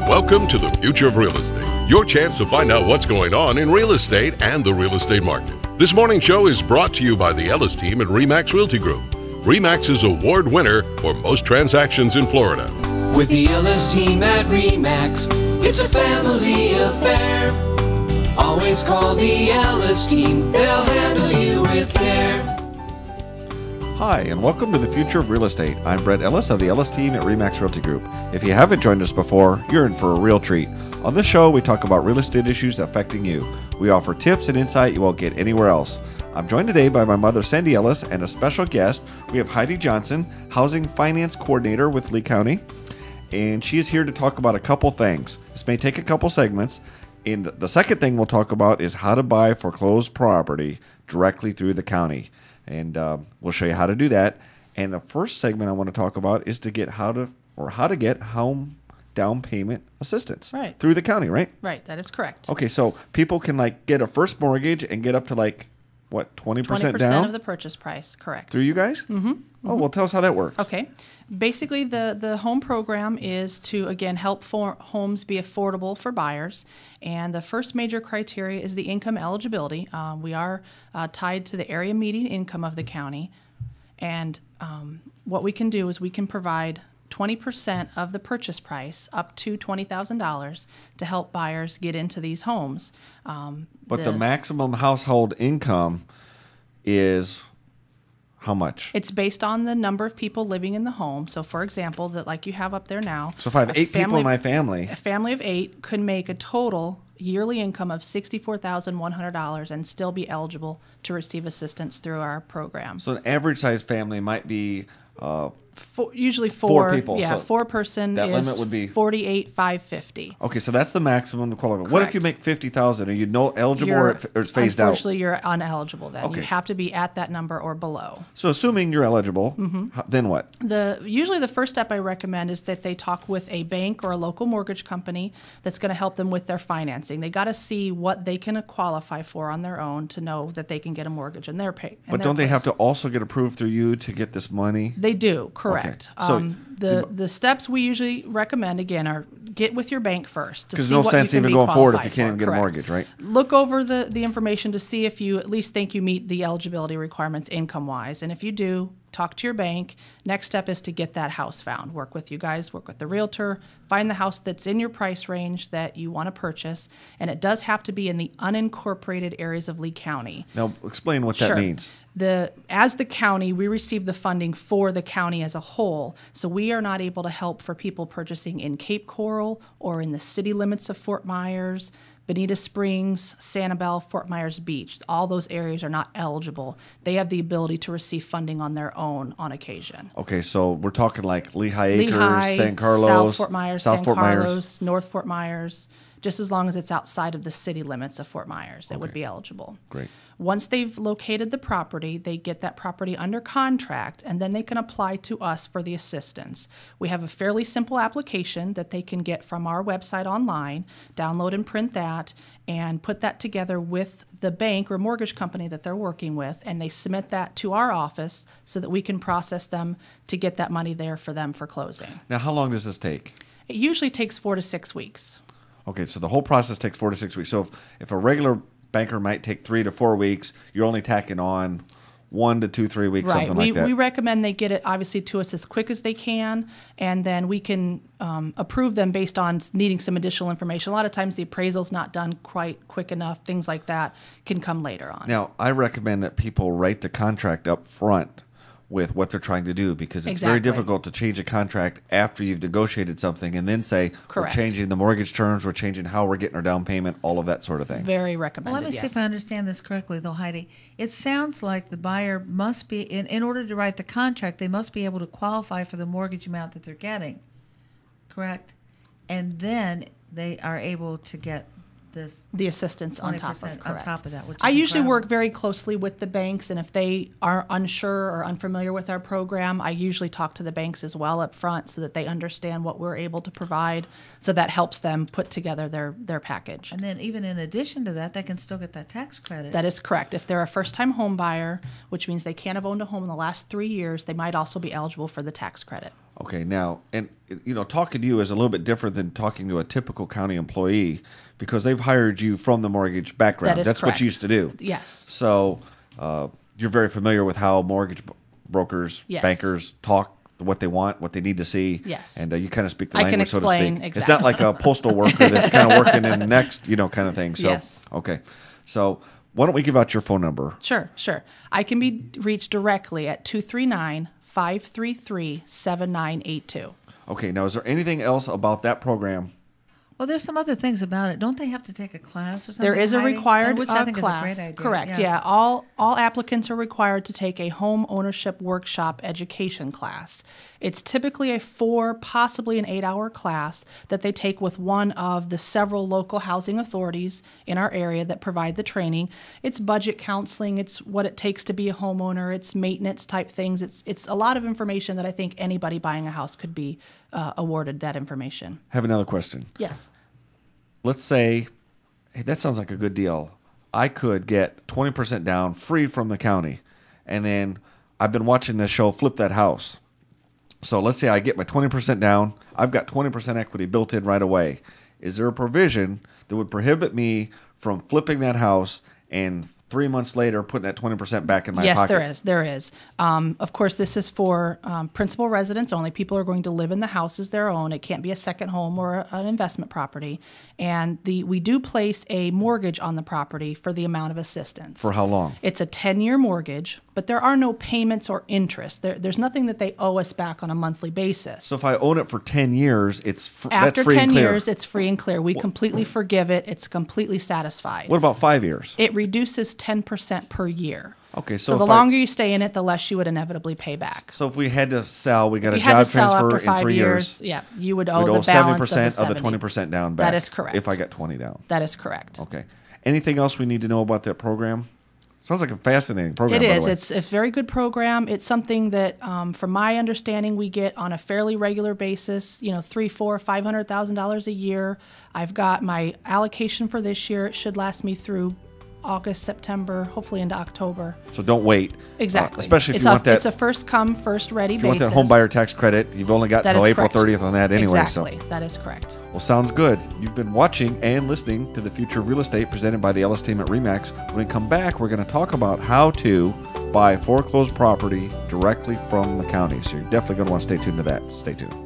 Welcome to the Future of Real Estate, your chance to find out what's going on in real estate and the real estate market. This morning show is brought to you by the Ellis team at RE/MAX Realty Group. RE/MAX is award winner for most transactions in Florida. With the Ellis team at RE/MAX, it's a family affair. Always call the Ellis team, they'll handle you with care. Hi, and welcome to the Future of Real Estate. I'm Brett Ellis of the Ellis team at RE/MAX Realty Group. If you haven't joined us before, you're in for a real treat. On this show, we talk about real estate issues affecting you. We offer tips and insight you won't get anywhere else. I'm joined today by my mother, Sandy Ellis, and a special guest. We have Heidi Johnson, Housing Finance Coordinator with Lee County, and she is here to talk about a couple things. This may take a couple segments. And the second thing we'll talk about is how to buy foreclosed property directly through the county. And we'll show you how to do that. And the first segment I want to talk about is to get how to get home down payment assistance through the county, right? Right, that is correct. Okay, so people can get a first mortgage and get up to 20% down? 20% of the purchase price, correct. Through you guys? Mm-hmm. Oh, well, tell us how that works. Okay. Basically, the home program is to, again, help homes be affordable for buyers. And the first major criteria is the income eligibility. We are tied to the area median income of the county. And what we can do is we can provide 20% of the purchase price up to $20,000 to help buyers get into these homes. But the maximum household income is how much? It's based on the number of people living in the home. So, for example, like you have up there now. So if I have 8 people in my family. A family of 8 could make a total yearly income of $64,100 and still be eligible to receive assistance through our program. So an average size family might be usually four people. Yeah, so 4 person that is limit would be $48,550. Okay, so that's the maximum to qualify. Correct. What if you make $50,000? Are you eligible or it's phased out? Unfortunately, you're ineligible then. Okay. You have to be at that number or below. So assuming you're eligible, then what? Usually the first step I recommend is that they talk with a bank or a local mortgage company that's going to help them with their financing. They got to see what they can qualify for on their own to know that they can get a mortgage in their pay. But don't they have to also get approved through you to get this money? They do, correct. Okay. So the steps we usually recommend, again, are get with your bank first. Because no sense even going forward if you can't even get a mortgage, right? Look over the information to see if you at least think you meet the eligibility requirements income-wise. And if you do, talk to your bank. Next step is to get that house found. Work with you guys, work with the realtor, find the house that's in your price range that you want to purchase. And it does have to be in the unincorporated areas of Lee County. Now, explain what that means. As the county, we receive the funding for the county as a whole, so we are not able to help for people purchasing in Cape Coral or in the city limits of Fort Myers, Bonita Springs, Sanibel, Fort Myers Beach. All those areas are not eligible. They have the ability to receive funding on their own on occasion. Okay, so we're talking like Lehigh Acres, San Carlos, South Fort Myers, San Carlos, North Fort Myers. Just as long as it's outside of the city limits of Fort Myers, it would be eligible. Great. Once they've located the property, they get that property under contract, and then they can apply to us for the assistance. We have a fairly simple application that they can get from our website online, download and print that, and put that together with the bank or mortgage company that they're working with, and they submit that to our office so that we can process them to get that money there for them for closing. Now, how long does this take? It usually takes 4 to 6 weeks. Okay, so the whole process takes 4 to 6 weeks. So if a regular banker might take 3 to 4 weeks, you're only tacking on 1 to 2, 3 weeks, something like that. We recommend they get it obviously to us as quick as they can, and then we can approve them based on needing some additional information. A lot of times the appraisal's not done quite quick enough. Things like that can come later on. Now, I recommend that people write the contract up front with what they're trying to do, because it's very difficult to change a contract after you've negotiated something and then say, correct, we're changing the mortgage terms, we're changing how we're getting our down payment, all of that sort of thing. Very recommended. Well, let me see if I understand this correctly, though, Heidi. It sounds like the buyer must be, in order to write the contract, they must be able to qualify for the mortgage amount that they're getting, correct? And then they are able to get the assistance on top of, correct. On top of that, which is I usually incredible. work very closely with the banks, and if they are unsure or unfamiliar with our program, I usually talk to the banks as well up front so that they understand what we're able to provide, so that helps them put together their package. And then even in addition to that, they can still get that tax credit. That is correct. If they're a first-time home buyer, which means they can't have owned a home in the last 3 years, they might also be eligible for the tax credit. Okay, now, and talking to you is a little bit different than talking to a typical county employee because they've hired you from the mortgage background. That is That's correct. what you used to do. Yes. So you're very familiar with how mortgage brokers, Yes. bankers talk, what they want, what they need to see. Yes. And you kind of speak the I can language, so to explain speak. exactly. It's not like a postal worker that's kind of working in the next, kind of thing. So, Yes. Okay. So why don't we give out your phone number? Sure. I can be reached directly at 239-533-7982. Okay. Now, is there anything else about that program? Well, there's some other things about it. Don't they have to take a class or something? There is a Heidi? required Which I think class. is a great idea. Correct. Yeah. All applicants are required to take a home ownership workshop education class. It's typically a 4, possibly an 8-hour class that they take with one of the several local housing authorities in our area that provide the training. It's budget counseling. It's what it takes to be a homeowner. It's maintenance type things. It's a lot of information that I think anybody buying a house could be awarded that information. I have another question. Yes. Let's say, hey, that sounds like a good deal. I could get 20% down free from the county. And then I've been watching this show, Flip That House. So let's say I get my 20% down. I've got 20% equity built in right away. Is there a provision that would prohibit me from flipping that house and 3 months later putting that 20% back in my pocket? Yes, there is. Of course, this is for principal residents only. People are going to live in the house as their own. It can't be a second home or an investment property. And we do place a mortgage on the property for the amount of assistance. For how long? It's a 10-year mortgage, but there are no payments or interest. There's nothing that they owe us back on a monthly basis. So if I own it for 10 years, that's After free 10 and clear. years, it's free and clear. We completely forgive it. It's completely satisfied. What about 5 years? It reduces 10% per year. Okay, So if the longer you stay in it, the less you would inevitably pay back. So if we had to sell, we got If a you had job to sell transfer after 5 in 3 years, yeah, you would owe we'd the owe balance 70% of the 20% down back. That is correct. If I got 20 down. That is correct. Okay. Anything else we need to know about that program? Sounds like a fascinating program. It by the is. way. It's a very good program. It's something that, from my understanding, we get on a fairly regular basis. $300,000, $400,000, $500,000 a year. I've got my allocation for this year. It should last me through August, September, hopefully into October. So don't wait. Exactly. Especially if you want that. It's a first come, first ready If you basis. want that home buyer tax credit, you've only got That until is April correct. 30th on that anyway. Exactly. So. That is correct. Well, sounds good. You've been watching and listening to The Future of Real Estate presented by the Ellis team at RE/MAX. When we come back, we're going to talk about how to buy foreclosed property directly from the county. So you're definitely going to want to stay tuned to that. Stay tuned.